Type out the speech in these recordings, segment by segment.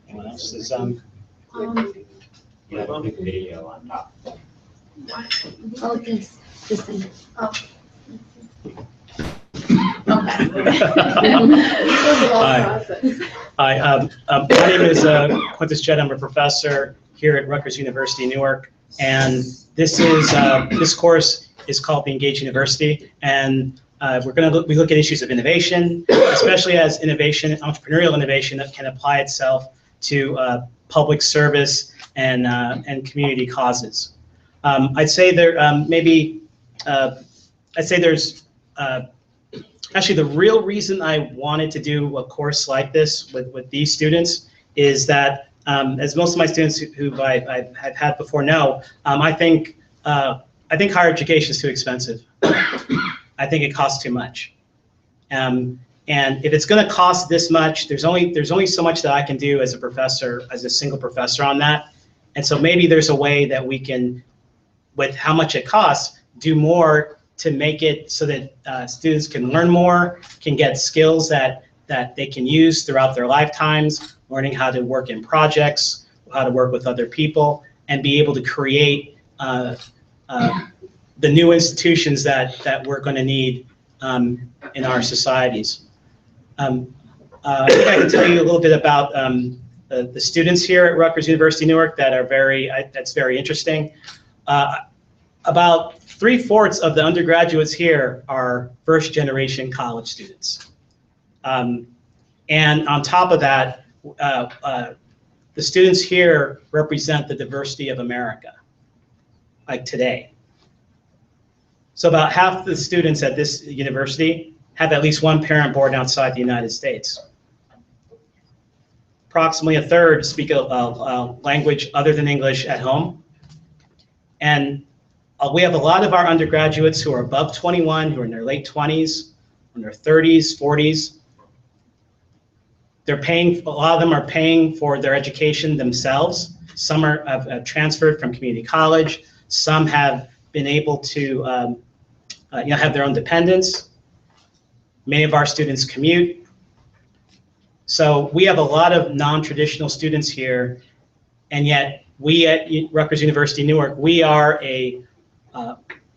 Anyone else is You have a big video on top. Oh, this thing. Oh. Hi, my name is Quintus Jett. I'm a professor here at Rutgers University, Newark, and this course is called the Engage University, and we look at issues of innovation, especially as innovation, entrepreneurial innovation that can apply itself to public service and community causes. I'd say there's actually, the real reason I wanted to do a course like this with these students is that, as most of my students who I've had before know, I think higher education is too expensive. I think it costs too much. And if it's going to cost this much, there's only so much that I can do as a professor, as a single professor on that. And so maybe there's a way that we can, with how much it costs, do more to make it so that students can learn more, can get skills that they can use throughout their lifetimes, learning how to work in projects, how to work with other people, and be able to create the new institutions that we're going to need in our societies. I think I can tell you a little bit about the students here at Rutgers University Newark that's very interesting. About 3/4 of the undergraduates here are first-generation college students. And on top of that, the students here represent the diversity of America, like today. So about half the students at this university have at least one parent born outside the United States. Approximately a third speak a language other than English at home. And we have a lot of our undergraduates who are above 21, who are in their late 20s, in their 30s, 40s. A lot of them are paying for their education themselves. Some have transferred from community college. Some have been able to have their own dependents. Many of our students commute. So we have a lot of non-traditional students here, and yet we at Rutgers University Newark, we are a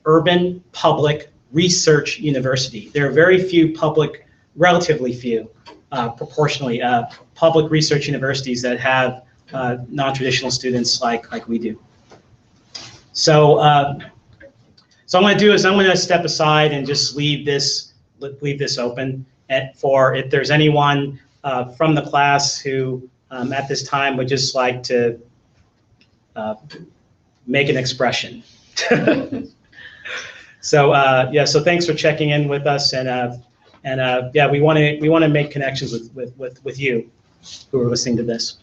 urban public research university. There are very few relatively few, proportionally, public research universities that have non-traditional students like we do. So, so I'm going to do is I'm going to step aside and just leave this open for if there's anyone from the class who at this time would just like to make an expression. So so thanks for checking in with us, and yeah, we want to make connections with you who are listening to this.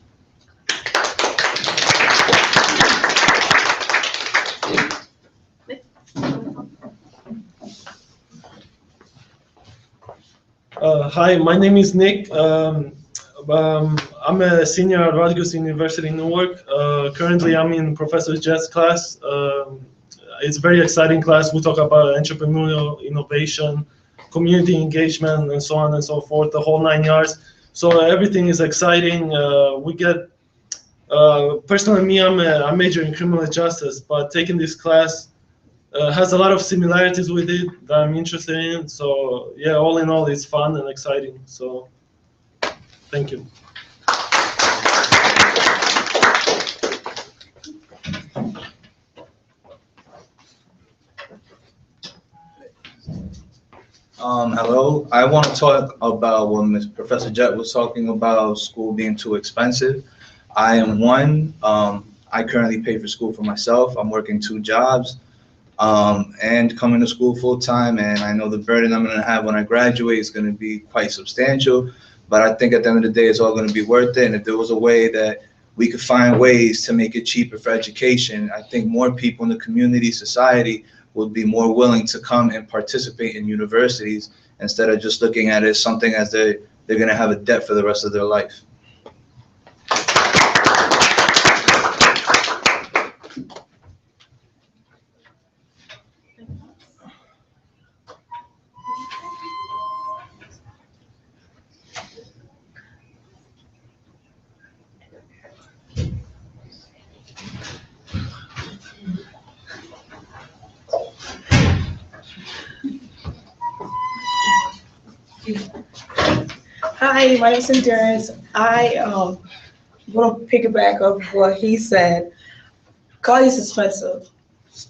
Hi, my name is Nick. I'm a senior at Rutgers University Newark. Currently, I'm in Professor Jett's class. It's a very exciting class. We talk about entrepreneurial innovation, community engagement, and so on and so forth, the whole 9 yards. So everything is exciting. We get, personally, me, I'm majoring in criminal justice, but taking this class has a lot of similarities with it that I'm interested in. So yeah, all in all, it's fun and exciting. So thank you. Hello, I want to talk about what Professor Jett was talking about, school being too expensive. I am one. I currently pay for school for myself. I'm working 2 jobs and coming to school full time, and I know the burden I'm going to have when I graduate is going to be quite substantial, but I think at the end of the day, it's all going to be worth it. And if there was a way that we could find ways to make it cheaper for education, I think more people in the community, society, would be more willing to come and participate in universities instead of just looking at it as something as they're going to have a debt for the rest of their life. Hi, my name is Endurance. I want to piggyback of what he said. College is expensive,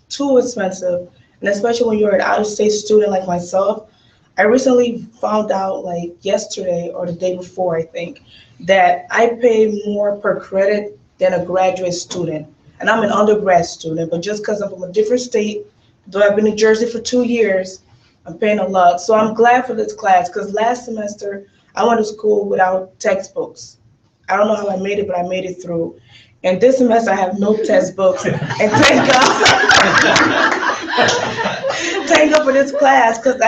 too expensive, and especially when you're an out-of-state student like myself. I recently found out, like yesterday or the day before, I think, that I pay more per credit than a graduate student. And I'm an undergrad student, but just because I'm from a different state, though I've been in Jersey for 2 years, I'm paying a lot. So I'm glad for this class because last semester I went to school without textbooks. I don't know how I made it, but I made it through. And this semester I have no textbooks. And thank God, thank God for this class because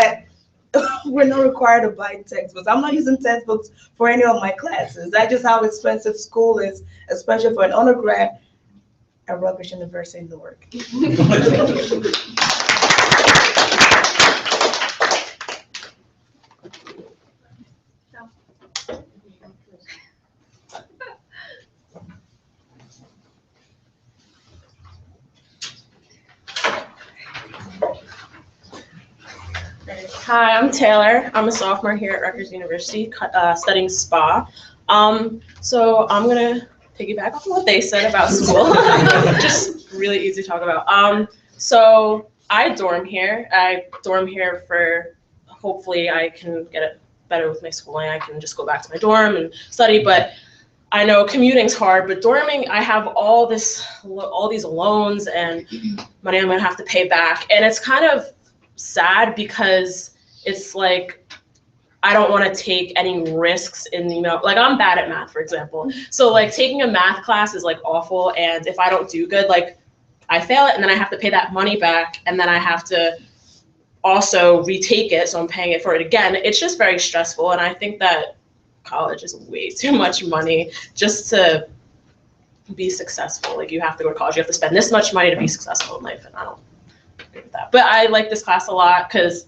we're not required to buy textbooks. I'm not using textbooks for any of my classes. That's just how expensive school is, especially for an undergrad at Rutgers University in Newark. Hi, I'm Taylor. I'm a sophomore here at Rutgers University, studying SPA. So I'm gonna piggyback off of what they said about school. Just really easy to talk about. So I dorm here. I dorm here for, hopefully I can get it better with my schooling. I can just go back to my dorm and study, but I know commuting's hard, but dorming, I have all these loans and money I'm gonna have to pay back. And it's kind of sad because it's like, I don't want to take any risks in, like I'm bad at math, for example. So like taking a math class is like awful. And if I don't do good, like I fail it and then I have to pay that money back and then I have to also retake it. So I'm paying it for it again. It's just very stressful. And I think that college is way too much money just to be successful. Like you have to go to college, you have to spend this much money to be successful in life. And I don't agree with that. But I like this class a lot because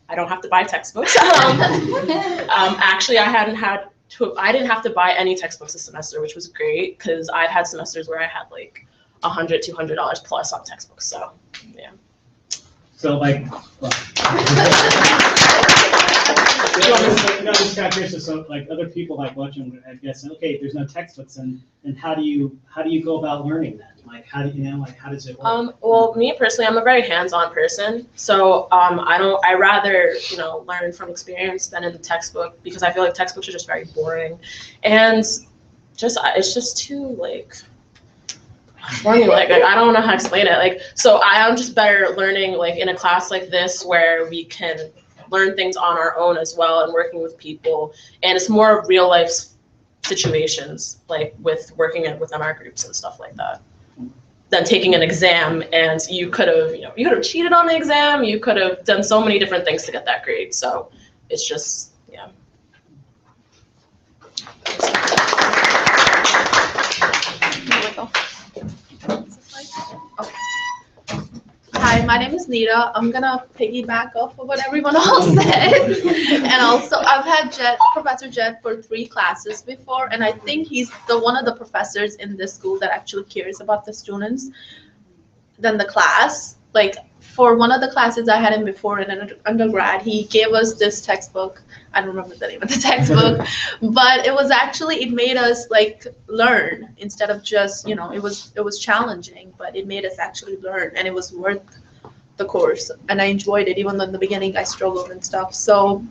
I don't have to buy textbooks. Actually, I didn't have to buy any textbooks this semester, which was great because I've had semesters where I had like $100, $200 plus on textbooks. So, yeah. So like, well, no, I'm just kind of curious. So like other people like watching, I guess, okay, there's no textbooks, and how do you go about learning that? Like how do how does it work? Well, me personally, I'm a very hands-on person. So I rather learn from experience than in the textbook because I feel like textbooks are just very boring, and it's just too like formulaic. Like I don't know how to explain it. Like so I'm just better learning like in a class like this where we can learn things on our own as well and working with people, and it's more of real life situations like with working with MR groups and stuff like that than taking an exam. And you could have cheated on the exam, you could have done so many different things to get that grade. So it's just, yeah. Hi, my name is Nita. I'm gonna piggyback off of what everyone else said. And also, I've had Professor Jett for 3 classes before, and I think he's one of the professors in this school that actually cares about the students than the class. Like, for one of the classes I had him before in an undergrad, he gave us this textbook. I don't remember the name of the textbook, but it made us like learn instead of just, it was challenging, but it made us actually learn, and it was worth the course, and I enjoyed it, even though in the beginning I struggled and stuff. So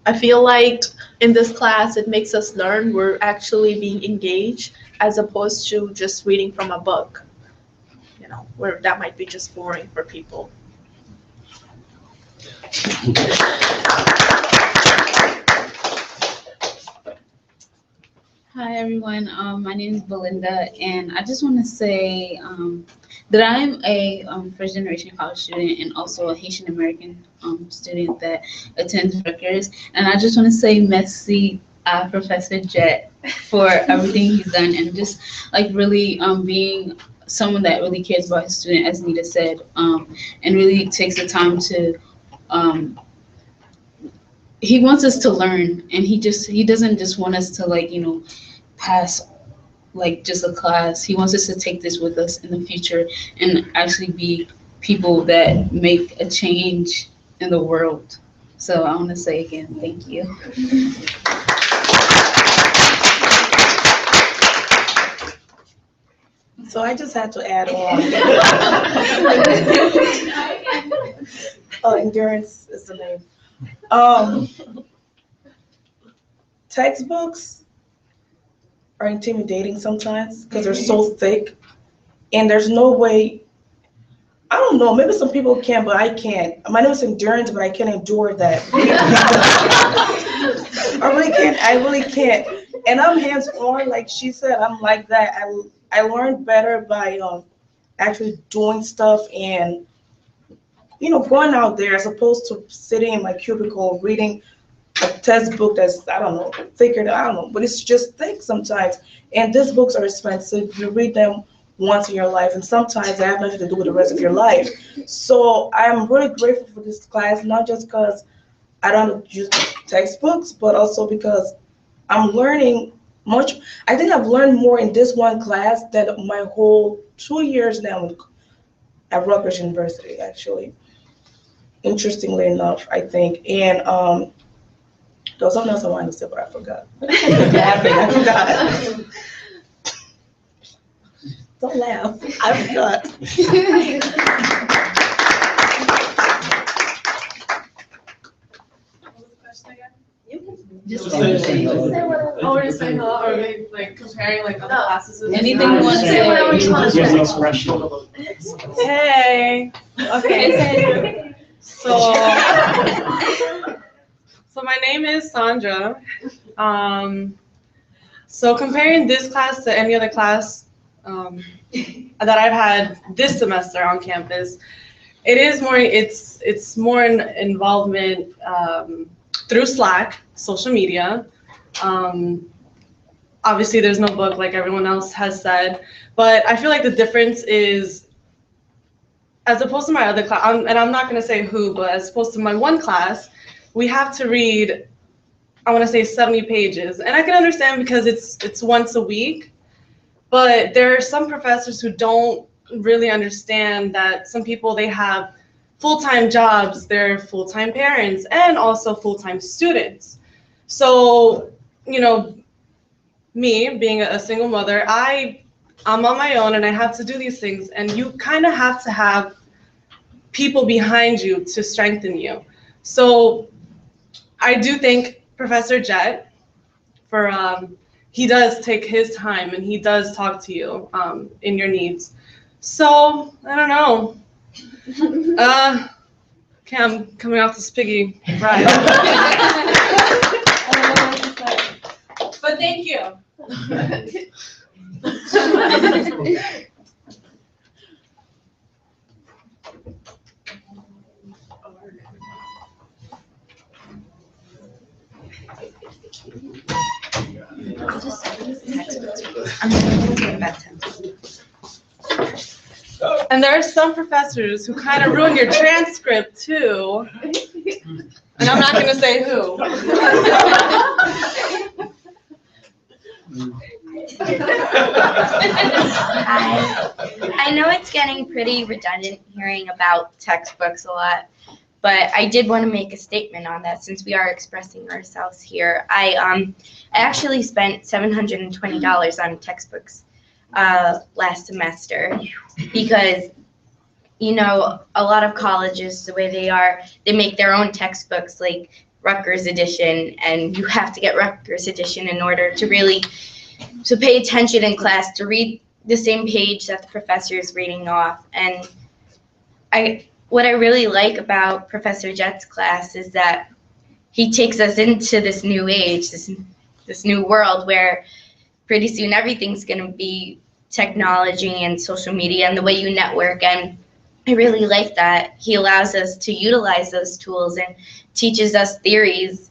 I feel like in this class, it makes us learn. We're actually being engaged as opposed to just reading from a book, where that might be just boring for people. Hi everyone, my name is Belinda, and I just want to say that I'm a first generation college student and also a Haitian American student that attends Rutgers. And I just want to say merci à Professor Jett for everything he's done, and just like really being someone that really cares about his student, as Nita said, and really takes the time to he wants us to learn, and he doesn't just want us to pass like just a class. He wants us to take this with us in the future and actually be people that make a change in the world. So I want to say again, thank you. So I just had to add on. Oh, endurance is the name. Textbooks are intimidating sometimes because they're so thick, and there's no way. I don't know. Maybe some people can, but I can't. My name is endurance, but I can't endure that. I really can't. I really can't. And I'm hands-on, like she said. I'm like that. I learned better by actually doing stuff and going out there as opposed to sitting in my cubicle reading a textbook that's, I don't know, thicker than, I don't know, but it's just thick sometimes. And these books are expensive. You read them once in your life, and sometimes they have nothing to do with the rest of your life. So I'm really grateful for this class, not just because I don't use textbooks, but also because I'm learning much. I think I've learned more in this one class than my whole 2 years now at Rutgers University, actually. Interestingly enough, I think. And there was something else I wanted to say, but I forgot. I forgot. Don't laugh. I forgot. Just say anything. Oh, we're just saying hello, or maybe like comparing like other classes. Anything you want to say. Whatever you want to Just say. expression. Hey. Okay. So my name is Sandra. So comparing this class to any other class that I've had this semester on campus, it's more involvement through Slack, social media. Obviously, there's no book like everyone else has said, but I feel like the difference is, as opposed to my other class, and I'm not going to say who, but as opposed to my one class, we have to read, I want to say 70 pages. And I can understand because it's once a week, but there are some professors who don't really understand that some people, they have full-time jobs, they're full-time parents, and also full-time students. So, me being a single mother, I'm on my own and I have to do these things, and you kind of have to have people behind you to strengthen you. So I do thank Professor Jett for, he does take his time and he does talk to you in your needs. So, I don't know. Okay, I'm coming off this piggy ride. But thank you. And there are some professors who kind of ruin your transcript too. And I'm not going to say who. Hi. I know it's getting pretty redundant hearing about textbooks a lot, but I did want to make a statement on that since we are expressing ourselves here. I actually spent $720 on textbooks last semester because, a lot of colleges, the way they are, they make their own textbooks like Rutgers edition, and you have to get Rutgers edition in order to really to pay attention in class, to read the same page that the professor is reading off. And what I really like about Professor Jett's class is that he takes us into this new age, this new world where pretty soon everything's going to be technology and social media and the way you network. And I really like that he allows us to utilize those tools and teaches us theories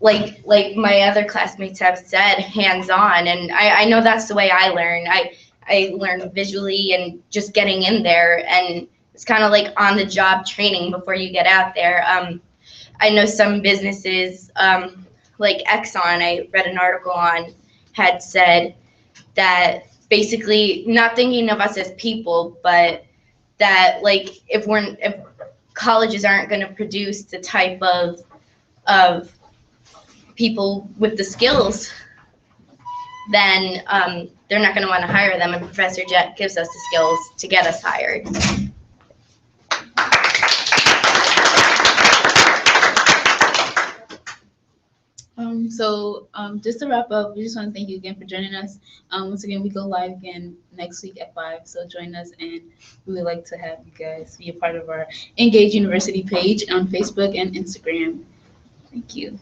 like my other classmates have said, hands-on. And I know that's the way I learn. I learn visually and just getting in there, and it's kind of like on-the-job training before you get out there. I know some businesses, like Exxon, I read an article on, had said that basically not thinking of us as people, but that like if colleges aren't going to produce the type of people with the skills, then they're not going to want to hire them, and Professor Jett gives us the skills to get us hired. Just to wrap up, we just want to thank you again for joining us. Once again, we go live again next week at 5, so join us, and we would like to have you guys be a part of our Engage University page on Facebook and Instagram. Thank you.